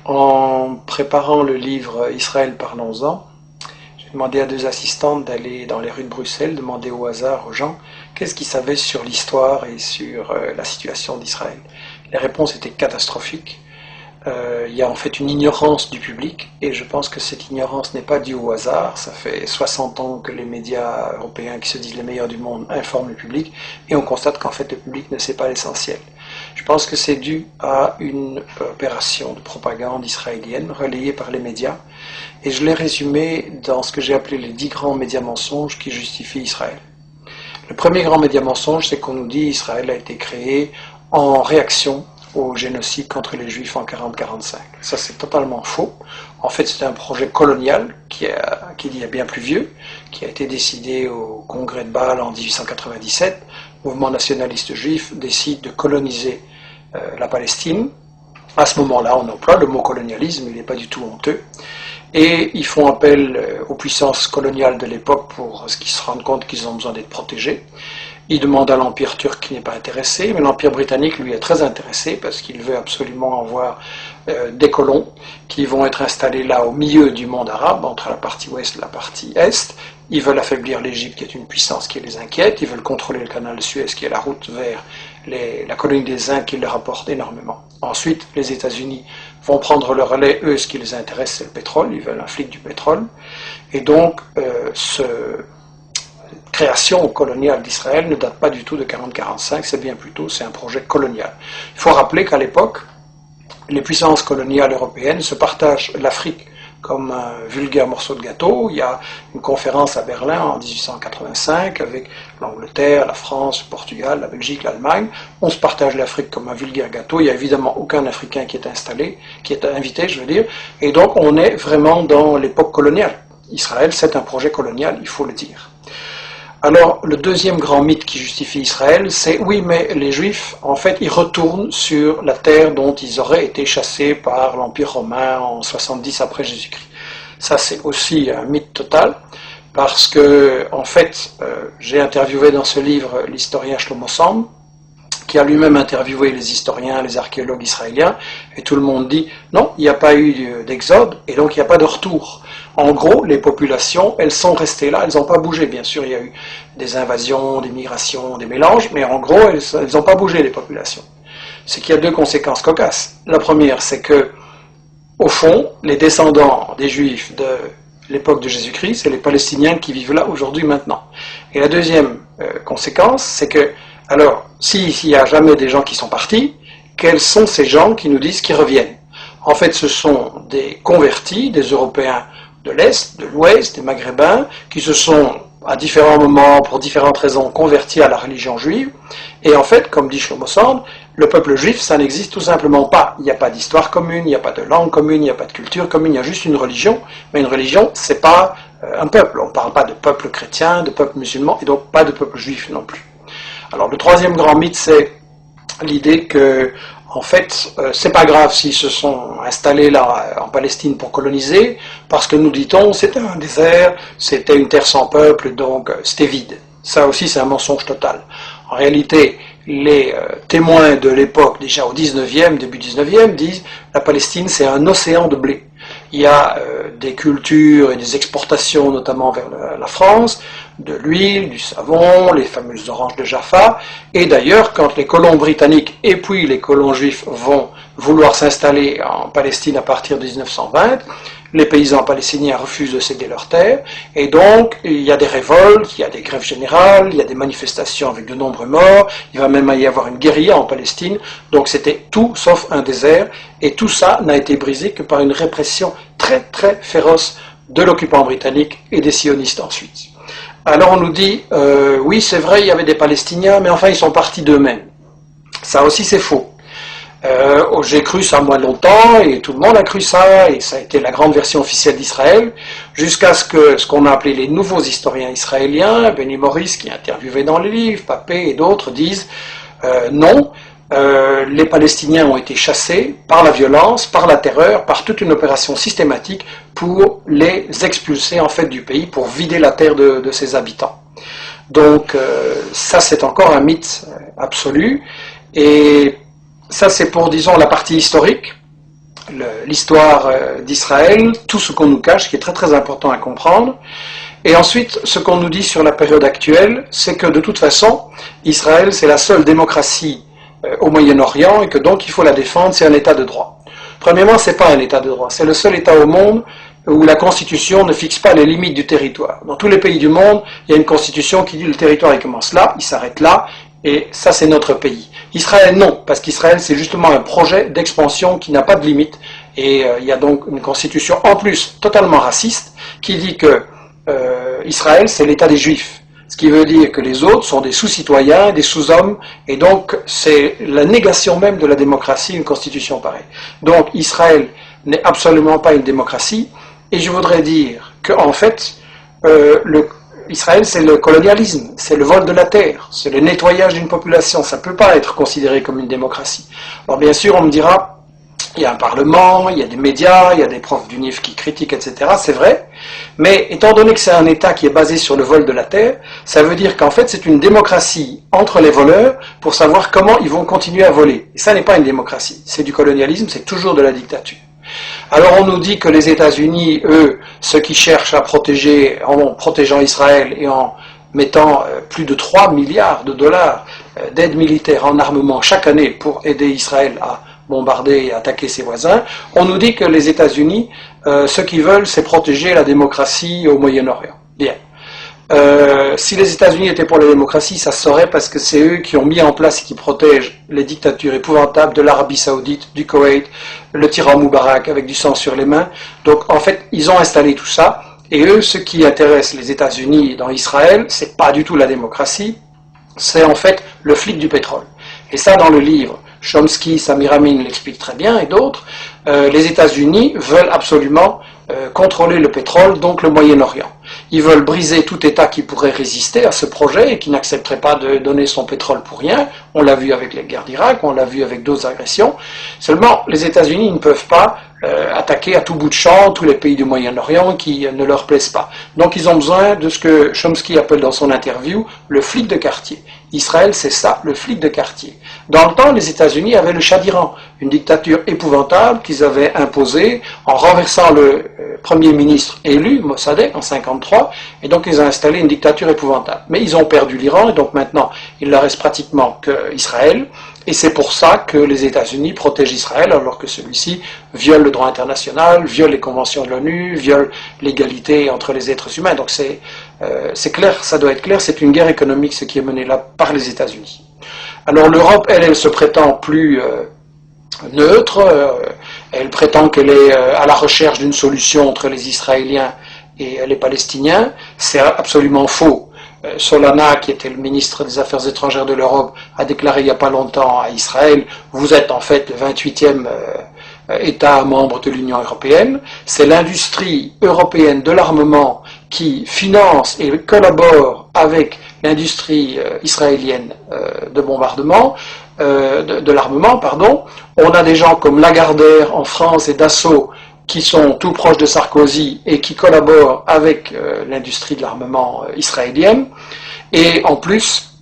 En préparant le livre Israël, parlons-en, j'ai demandé à deux assistantes d'aller dans les rues de Bruxelles, demander au hasard aux gens qu'est-ce qu'ils savaient sur l'histoire et sur la situation d'Israël. Les réponses étaient catastrophiques. Il y a en fait une ignorance du public, et je pense que cette ignorance n'est pas due au hasard. Ça fait 60 ans que les médias européens, qui se disent les meilleurs du monde, informent le public, et on constate qu'en fait le public ne sait pas l'essentiel. Je pense que c'est dû à une opération de propagande israélienne relayée par les médias, et je l'ai résumé dans ce que j'ai appelé les 10 grands médias mensonges qui justifient Israël. Le premier grand média mensonge, c'est qu'on nous dit qu'Israël a été créé en réaction au génocide contre les Juifs en 40-45. Ça, c'est totalement faux. En fait, c'est un projet colonial qui est bien plus vieux, qui a été décidé au congrès de Bâle en 1897. Le mouvement nationaliste juif décide de coloniser la Palestine. À ce moment-là, on emploie le mot colonialisme, il n'est pas du tout honteux. Et ils font appel aux puissances coloniales de l'époque pour ce qu'ils se rendent compte qu'ils ont besoin d'être protégés. Ils demandent à l'Empire turc qui n'est pas intéressé, mais l'Empire britannique lui est très intéressé parce qu'il veut absolument avoir des colons qui vont être installés là au milieu du monde arabe, entre la partie ouest et la partie est. Ils veulent affaiblir l'Égypte qui est une puissance qui les inquiète, ils veulent contrôler le canal de Suez qui est la route vers la colonie des Indes qui leur rapporte énormément. Ensuite, les États-Unis vont prendre le relais, eux ce qui les intéresse c'est le pétrole, ils veulent un flic du pétrole. Et donc, création coloniale d'Israël ne date pas du tout de 40-45, c'est bien plutôt, c'est un projet colonial. Il faut rappeler qu'à l'époque, les puissances coloniales européennes se partagent l'Afrique comme un vulgaire morceau de gâteau. Il y a une conférence à Berlin en 1885 avec l'Angleterre, la France, le Portugal, la Belgique, l'Allemagne. On se partage l'Afrique comme un vulgaire gâteau. Il n'y a évidemment aucun Africain qui est invité, je veux dire. Et donc on est vraiment dans l'époque coloniale. Israël, c'est un projet colonial, il faut le dire. Alors, le deuxième grand mythe qui justifie Israël, c'est oui, mais les Juifs, en fait, ils retournent sur la terre dont ils auraient été chassés par l'Empire romain en 70 après Jésus-Christ. Ça, c'est aussi un mythe total, parce que, en fait, j'ai interviewé dans ce livre l'historien Shlomo Sand, qui a lui-même interviewé les historiens, les archéologues israéliens, et tout le monde dit non, il n'y a pas eu d'exode, et donc il n'y a pas de retour. En gros, les populations, elles sont restées là, elles n'ont pas bougé. Bien sûr, il y a eu des invasions, des migrations, des mélanges, mais en gros, elles n'ont pas bougé, les populations. C'est qu'il y a deux conséquences cocasses. La première, c'est que, au fond, les descendants des Juifs de l'époque de Jésus-Christ, c'est les Palestiniens qui vivent là aujourd'hui, maintenant. Et la deuxième conséquence, c'est que, alors, s'il n'y a jamais des gens qui sont partis, quels sont ces gens qui nous disent qu'ils reviennent? En fait, ce sont des convertis, des Européens de l'Est, de l'Ouest, des Maghrébins, qui se sont, à différents moments, pour différentes raisons, convertis à la religion juive. Et en fait, comme dit Shlomo Sand, le peuple juif, ça n'existe tout simplement pas. Il n'y a pas d'histoire commune, il n'y a pas de langue commune, il n'y a pas de culture commune, il y a juste une religion. Mais une religion, c'est pas un peuple. On ne parle pas de peuple chrétien, de peuple musulman, et donc pas de peuple juif non plus. Alors, le troisième grand mythe, c'est l'idée que, en fait, c'est pas grave s'ils se sont installés là en Palestine pour coloniser, parce que nous dit-on, c'était un désert, c'était une terre sans peuple, donc c'était vide. Ça aussi, c'est un mensonge total. En réalité, les témoins de l'époque, déjà au 19e, début 19e, disent la Palestine, c'est un océan de blé. Il y a des cultures et des exportations, notamment vers la France, de l'huile, du savon, les fameuses oranges de Jaffa. Et d'ailleurs, quand les colons britanniques et puis les colons juifs vont vouloir s'installer en Palestine à partir de 1920, les paysans palestiniens refusent de céder leurs terres, et donc il y a des révoltes, il y a des grèves générales, il y a des manifestations avec de nombreux morts, il va même y avoir une guérilla en Palestine, donc c'était tout sauf un désert, et tout ça n'a été brisé que par une répression très très féroce de l'occupant britannique et des sionistes ensuite. Alors on nous dit, oui c'est vrai, il y avait des Palestiniens, mais enfin ils sont partis d'eux-mêmes. Ça aussi c'est faux. J'ai cru ça moins longtemps, et tout le monde a cru ça, et ça a été la grande version officielle d'Israël, jusqu'à ce qu'on a appelé les nouveaux historiens israéliens, Benny Morris qui est interviewé dans les livres, Papé et d'autres disent non, les Palestiniens ont été chassés par la violence, par la terreur, par toute une opération systématique pour les expulser en fait du pays, pour vider la terre de ses habitants. Donc ça c'est encore un mythe absolu, et ça c'est pour disons la partie historique. l'histoire d'Israël, tout ce qu'on nous cache, qui est très très important à comprendre. Et ensuite, ce qu'on nous dit sur la période actuelle, c'est que de toute façon, Israël, c'est la seule démocratie au Moyen-Orient et que donc il faut la défendre, c'est un État de droit. Premièrement, c'est pas un État de droit, c'est le seul État au monde où la Constitution ne fixe pas les limites du territoire. Dans tous les pays du monde, il y a une Constitution qui dit le territoire il commence là, il s'arrête là, et ça c'est notre pays. Israël non, parce qu'Israël c'est justement un projet d'expansion qui n'a pas de limite, et il y a donc une Constitution en plus totalement raciste qui dit que Israël c'est l'État des Juifs. Ce qui veut dire que les autres sont des sous-citoyens, des sous-hommes, et donc c'est la négation même de la démocratie, une constitution pareille. Donc Israël n'est absolument pas une démocratie, et je voudrais dire qu'en fait, Israël c'est le colonialisme, c'est le vol de la terre, c'est le nettoyage d'une population, ça ne peut pas être considéré comme une démocratie. Alors bien sûr on me dira, il y a un parlement, il y a des médias, il y a des profs d'UNIF qui critiquent, etc. C'est vrai, mais étant donné que c'est un État qui est basé sur le vol de la terre, ça veut dire qu'en fait c'est une démocratie entre les voleurs pour savoir comment ils vont continuer à voler. Et ça n'est pas une démocratie, c'est du colonialisme, c'est toujours de la dictature. Alors on nous dit que les États-Unis, eux, ceux qui cherchent à protéger, en protégeant Israël et en mettant plus de 3 milliards de dollars d'aide militaire en armement chaque année pour aider Israël à bombarder et attaquer ses voisins, on nous dit que les États-Unis, ce qu'ils veulent, c'est protéger la démocratie au Moyen-Orient. Bien. Si les États-Unis étaient pour la démocratie, ça se saurait parce que c'est eux qui ont mis en place et qui protègent les dictatures épouvantables de l'Arabie Saoudite, du Koweït, le tyran Moubarak avec du sang sur les mains. Donc en fait, ils ont installé tout ça. Et eux, ce qui intéresse les États-Unis dans Israël, c'est pas du tout la démocratie, c'est en fait le flic du pétrole. Et ça, dans le livre, Chomsky, Samir Amin l'explique très bien, et d'autres, les États-Unis veulent absolument contrôler le pétrole, donc le Moyen-Orient. Ils veulent briser tout État qui pourrait résister à ce projet et qui n'accepterait pas de donner son pétrole pour rien. On l'a vu avec les guerres d'Irak, on l'a vu avec d'autres agressions. Seulement, les États-Unis ne peuvent pas attaquer à tout bout de champ tous les pays du Moyen-Orient qui ne leur plaisent pas. Donc ils ont besoin de ce que Chomsky appelle dans son interview le flic de quartier. Israël, c'est ça, le flic de quartier. Dans le temps, les États-Unis avaient le Shah d'Iran, une dictature épouvantable qu'ils avaient imposée en renversant le premier ministre élu, Mossadegh, en 1953, et donc ils ont installé une dictature épouvantable. Mais ils ont perdu l'Iran, et donc maintenant, il ne leur reste pratiquement qu'Israël, et c'est pour ça que les États-Unis protègent Israël, alors que celui-ci viole le droit international, viole les conventions de l'ONU, viole l'égalité entre les êtres humains. Donc c'est clair, ça doit être clair, c'est une guerre économique, ce qui est mené là par les États-Unis. Alors l'Europe, elle se prétend plus neutre, elle prétend qu'elle est à la recherche d'une solution entre les Israéliens et les Palestiniens. C'est absolument faux. Solana, qui était le ministre des Affaires étrangères de l'Europe, a déclaré il n'y a pas longtemps à Israël, vous êtes en fait le 28e État membre de l'Union européenne. C'est l'industrie européenne de l'armement qui finance et collabore avec l'industrie israélienne de bombardement, de l'armement, pardon. On a des gens comme Lagardère en France et Dassault qui sont tout proches de Sarkozy et qui collaborent avec l'industrie de l'armement israélienne. Et en plus,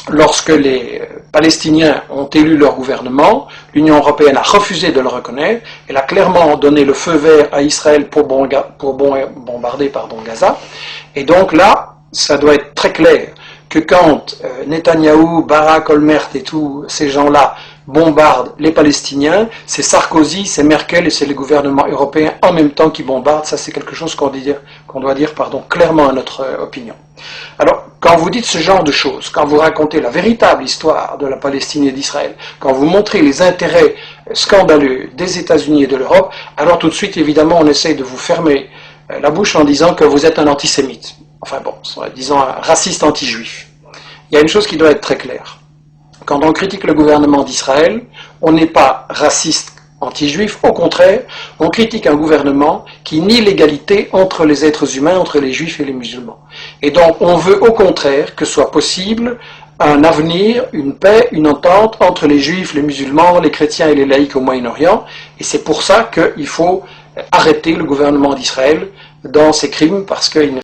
lorsque les Palestiniens ont élu leur gouvernement, l'Union européenne a refusé de le reconnaître. Elle a clairement donné le feu vert à Israël pour bombarder Gaza. Et donc là, ça doit être très clair que quand Netanyahou, Barak, Olmert et tous ces gens-là bombardent les Palestiniens, c'est Sarkozy, c'est Merkel et c'est les gouvernements européens en même temps qui bombardent. Ça, c'est quelque chose qu'on doit dire clairement à notre opinion. Alors, quand vous dites ce genre de choses, quand vous racontez la véritable histoire de la Palestine et d'Israël, quand vous montrez les intérêts scandaleux des États-Unis et de l'Europe, alors tout de suite, évidemment, on essaye de vous fermer la bouche en disant que vous êtes un antisémite. Enfin bon, disons un raciste anti-juif. Il y a une chose qui doit être très claire. Quand on critique le gouvernement d'Israël, on n'est pas raciste anti-juif, au contraire, on critique un gouvernement qui nie l'égalité entre les êtres humains, entre les juifs et les musulmans. Et donc on veut au contraire que soit possible un avenir, une paix, une entente entre les juifs, les musulmans, les chrétiens et les laïcs au Moyen-Orient, et c'est pour ça qu'il faut arrêter le gouvernement d'Israël dans ses crimes, parce qu'il ne